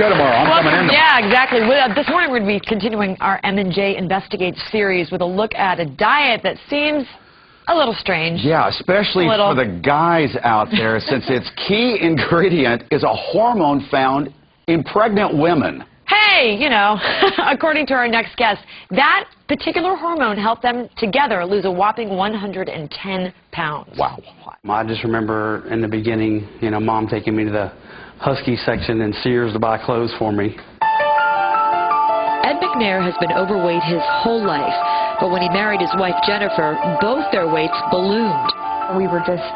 show tomorrow. I'm coming in tomorrow. Yeah, exactly. This morning we're going to be continuing our M&J Investigate series with a look at a diet that seems a little strange. Yeah, especially for the guys out there, since its key ingredient is a hormone found in pregnant women. Hey, you know, according to our next guest, that particular hormone helped them together lose a whopping 110 pounds. Wow. I just remember in the beginning, you know, Mom taking me to the Husky section in Sears to buy clothes for me. Ed McNair has been overweight his whole life, but when he married his wife Jennifer, both their weights ballooned. We were just,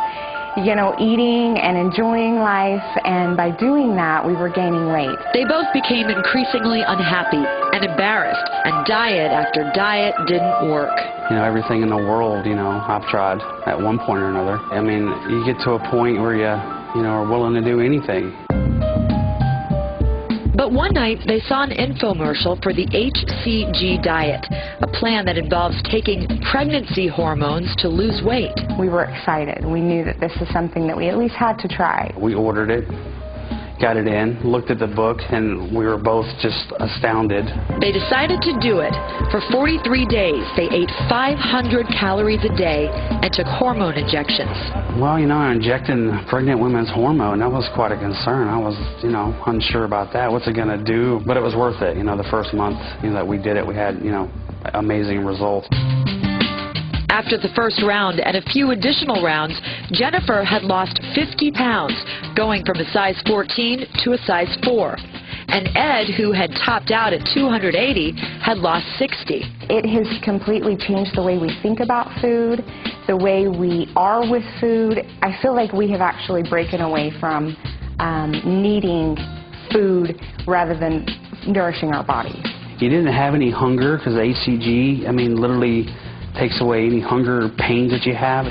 you know, eating and enjoying life, and by doing that, we were gaining weight. They both became increasingly unhappy and embarrassed, and diet after diet didn't work. You know, everything in the world, you know, I've tried at one point or another. I mean, you get to a point where you know, are willing to do anything. But one night, they saw an infomercial for the HCG diet, a plan that involves taking pregnancy hormones to lose weight. We were excited. We knew that this is something that we at least had to try. We ordered it, got it in, looked at the book, and we were both just astounded. They decided to do it. For 43 days, they ate 500 calories a day and took hormone injections. Well, you know, injecting pregnant women's hormone, that was quite a concern. I was, you know, unsure about that. What's it going to do? But it was worth it. You know, the first month, you know, that we did it, we had, you know, amazing results. After the first round and a few additional rounds, Jennifer had lost 50 pounds, going from a size 14 to a size 4. And Ed, who had topped out at 280, had lost 60. It has completely changed the way we think about food, the way we are with food. I feel like we have actually broken away from needing food rather than nourishing our bodies. You didn't have any hunger because HCG, I mean, literally takes away any hunger pains that you have.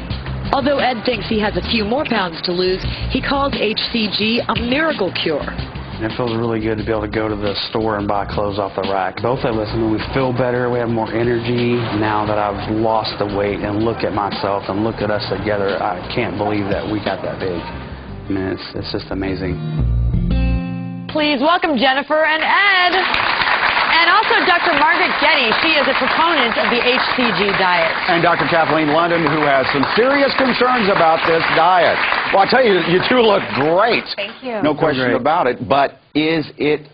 Although Ed thinks he has a few more pounds to lose, he calls HCG a miracle cure. And it feels really good to be able to go to the store and buy clothes off the rack. Both of us, I mean, we feel better, we have more energy. Now that I've lost the weight and look at myself and look at us together, I can't believe that we got that big. I mean, it's just amazing. Please welcome Jennifer and Ed. And also Dr. Margaret Getty. She is a proponent of the HCG diet. And Dr. Kathleen London, who has some serious concerns about this diet. Well, I tell you, you two look great. Thank you. No question about it. But is it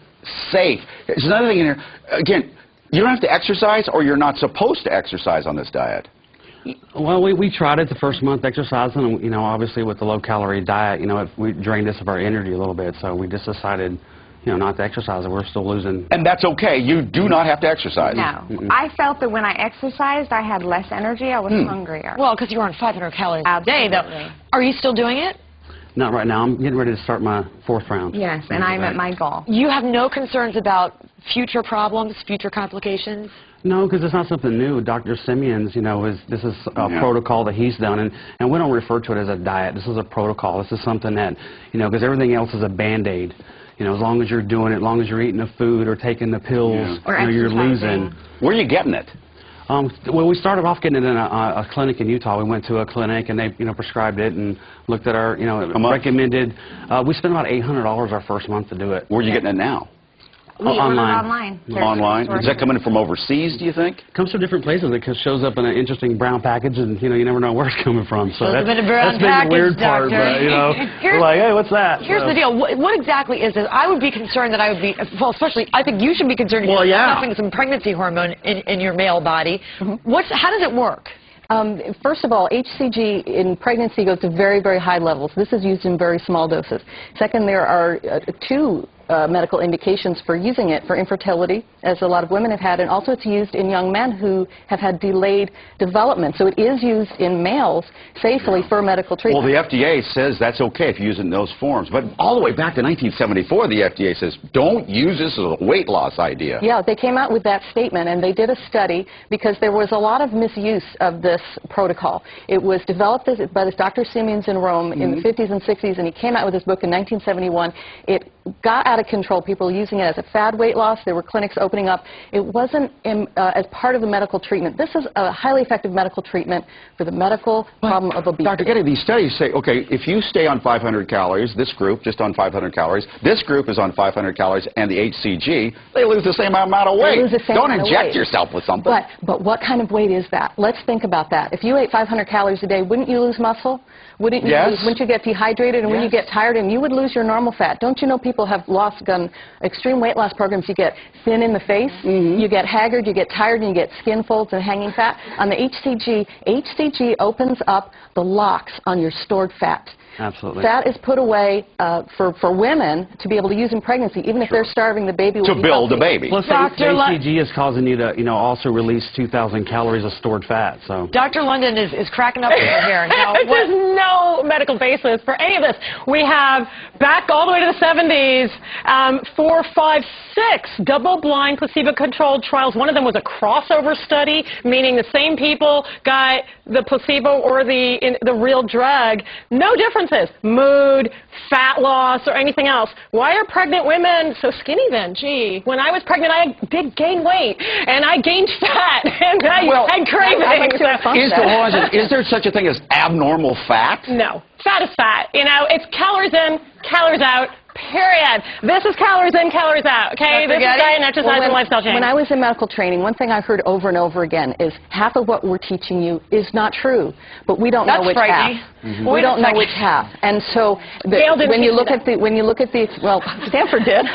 safe? There's another thing in here. Again, you don't have to exercise, or you're not supposed to exercise on this diet. Well, we tried it the first month exercising, and, you know, obviously with the low-calorie diet, you know, we drained us of our energy a little bit, so we just decided, you know, not to exercise, and we're still losing. And that's okay. You do not have to exercise. No. I felt that when I exercised, I had less energy. I was hungrier. Well, because you were on 500 calories a day, though. Are you still doing it? Not right now. I'm getting ready to start my 4th round. Yes, and I'm at my goal. You have no concerns about future problems, future complications? No, because it's not something new. Dr. Simeon's, you know, this is a protocol that he's done, and we don't refer to it as a diet. This is a protocol. This is something that, you know, because everything else is a Band-Aid. You know, as long as you're doing it, as long as you're eating the food or taking the pills, or you know, you're losing. Where are you getting it? Well, we started off getting it in a clinic in Utah. We went to a clinic, and they, you know, prescribed it and looked at our, you know, recommended. We spent about $800 our first month to do it. Where are you getting it now? Online. Online? Is that coming from overseas, do you think? It comes from different places. It shows up in an interesting brown package, and, you know, you never know where it's coming from. So that's been the weird part, but, you know, we're like, hey, what's that? Here's the deal. What exactly is this? I would be concerned that I would be, well, especially, I think you should be concerned if you're stuffing some pregnancy hormone in your male body. How does it work? First of all, HCG in pregnancy goes to very, very high levels. This is used in very small doses. Second, there are two medical indications for using it for infertility, as a lot of women have had, and also it's used in young men who have had delayed development. So it is used in males safely for medical treatment. Well, the FDA says that's okay if you use it in those forms. But all the way back to 1974, the FDA says, don't use this as a weight loss idea. Yeah, they came out with that statement, and they did a study because there was a lot of misuse of this protocol. It was developed by this Dr. Simeon's in Rome in the 50s and 60s, and he came out with his book in 1971. It got out out of control. People were using it as a fad weight loss. There were clinics opening up. It wasn't as part of the medical treatment. This is a highly effective medical treatment for the medical problem of obesity. Dr. Getty, these studies say, okay, if you stay on 500 calories, this group just on 500 calories, this group is on 500 calories, and the HCG, they lose the same amount of weight. They lose the same Don't amount of inject weight. yourself with something. But what kind of weight is that? Let's think about that. If you ate 500 calories a day, wouldn't you lose muscle? Wouldn't you get dehydrated, and when you get tired, and you would lose your normal fat? Don't you know people have done extreme weight loss programs? You get thin in the face, you get haggard, you get tired, and you get skin folds and hanging fat. On the HCG opens up the locks on your stored fat. Absolutely. Fat is put away for women to be able to use in pregnancy, even if they're starving, the baby will to be build healthy. a baby. Plus, the HCG is causing you to, also release 2,000 calories of stored fat. So. Dr. London is cracking up over here. Now, there's no medical basis for any of this. We have, back all the way to the 70s, 4, 5, 6 double-blind placebo-controlled trials. One of them was a crossover study, meaning the same people got the placebo or the real drug. No differences. Mood, fat loss, or anything else. Why are pregnant women so skinny then? Gee, when I was pregnant, I did gain weight, and I gained fat, and I had cravings. Is there such a thing as abnormal fat? No. Fat is fat. It's calories in, calories out. Period. This is calories in, calories out. Okay, this is diet and exercise and lifestyle change. When I was in medical training, one thing I heard over and over again is half of what we're teaching you is not true, but we don't know which half. We don't know which half, and so when you look at the well, Stanford did.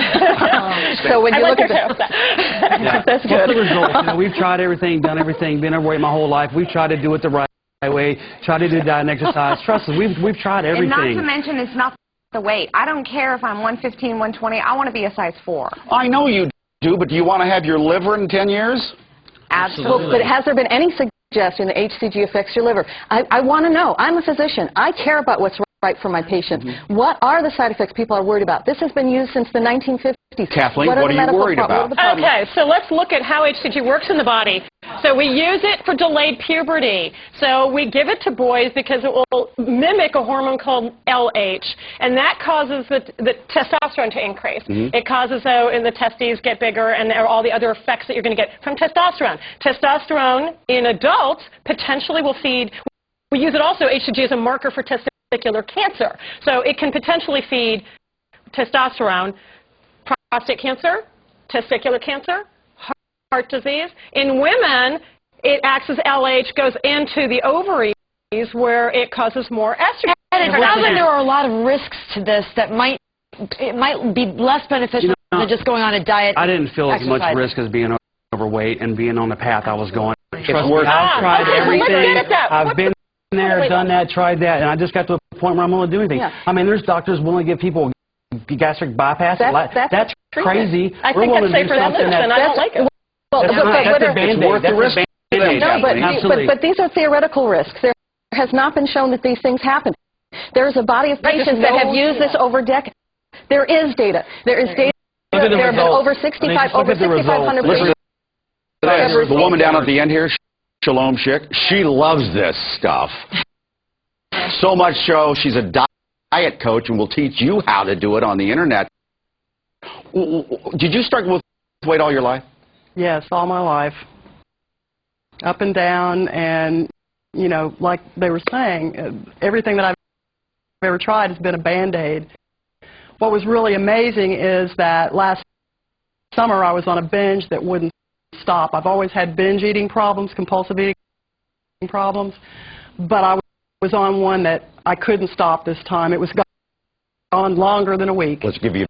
So when you look at that's good. What's the result? We've tried everything, done everything, been overweight my whole life. We've tried to do it the right way, try to do diet and exercise. Trust us, we've tried everything. And not to mention, it's not the weight. I don't care if I'm 115, 120. I want to be a size 4. I know you do, but do you want to have your liver in 10 years? Absolutely. But has there been any suggestion that HCG affects your liver? I want to know. I'm a physician. I care about what's right for my patients. What are the side effects people are worried about? This has been used since the 1950s. Kathleen, what are you worried about? Okay, so let's look at how HCG works in the body. So we use it for delayed puberty. So we give it to boys because it will mimic a hormone called LH, and that causes the testosterone to increase. It causes, the testes get bigger and all the other effects that you're going to get from testosterone. Testosterone in adults potentially will feed, we use it also, HCG, as a marker for testicular cancer. So it can potentially feed testosterone, prostate cancer, testicular cancer, heart disease. In women, it acts as LH, goes into the ovaries where it causes more estrogen. And it sounds like there are a lot of risks to this that might be less beneficial than just going on a diet. I didn't feel as much risk as being overweight and being on the path I was going. It's worth I've tried everything. I've been there, done that, tried that, and I just got to a point where I'm willing to do anything. I mean, there's doctors willing to give people gastric bypass. That's crazy. I think that's safe for them, and I don't like it. It's worth the risk. No, but these are theoretical risks. There has not been shown that these things happen. There is a body of patients that have used this over decades. There is data. There is data. There have been over 6,500 patients. The woman down at the end here, Shalom Schick, she loves this stuff. So much so, she's a diet coach and will teach you how to do it on the internet. Did you struggle with weight all your life? Yes, all my life. Up and down, and, like they were saying, everything that I've ever tried has been a Band-Aid. What was really amazing is that last summer I was on a binge that wouldn't stop. I've always had binge eating problems, compulsive eating problems, but I was on one that I couldn't stop this time. It was gone longer than a week. Let's give you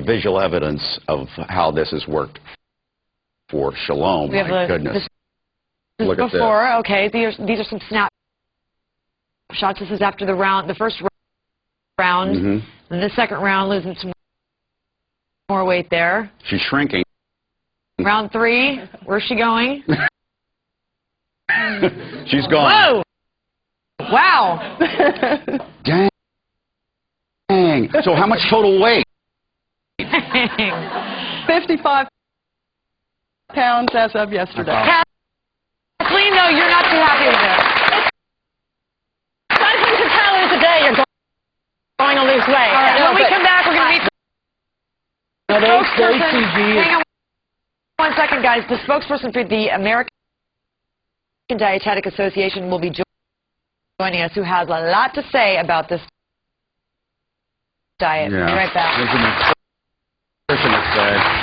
visual evidence of how this has worked for Shalom. My goodness. Look at this. Okay, these are some snapshots. This is after the first round, and the second round, losing some more weight there. She's shrinking. Round 3, where's she going? She's gone. Whoa! Wow. Dang. So how much total weight? 55 pounds as of yesterday. Kathleen, no, you're not too happy with it. 500 calories a day, you're going to lose weight. Right, when we come back, we're going to meet Hang on 1 second, guys. The spokesperson for the American Dietetic Association will be joining us, who has a lot to say about this diet. Yeah. We'll be right back. There's an nutritionist said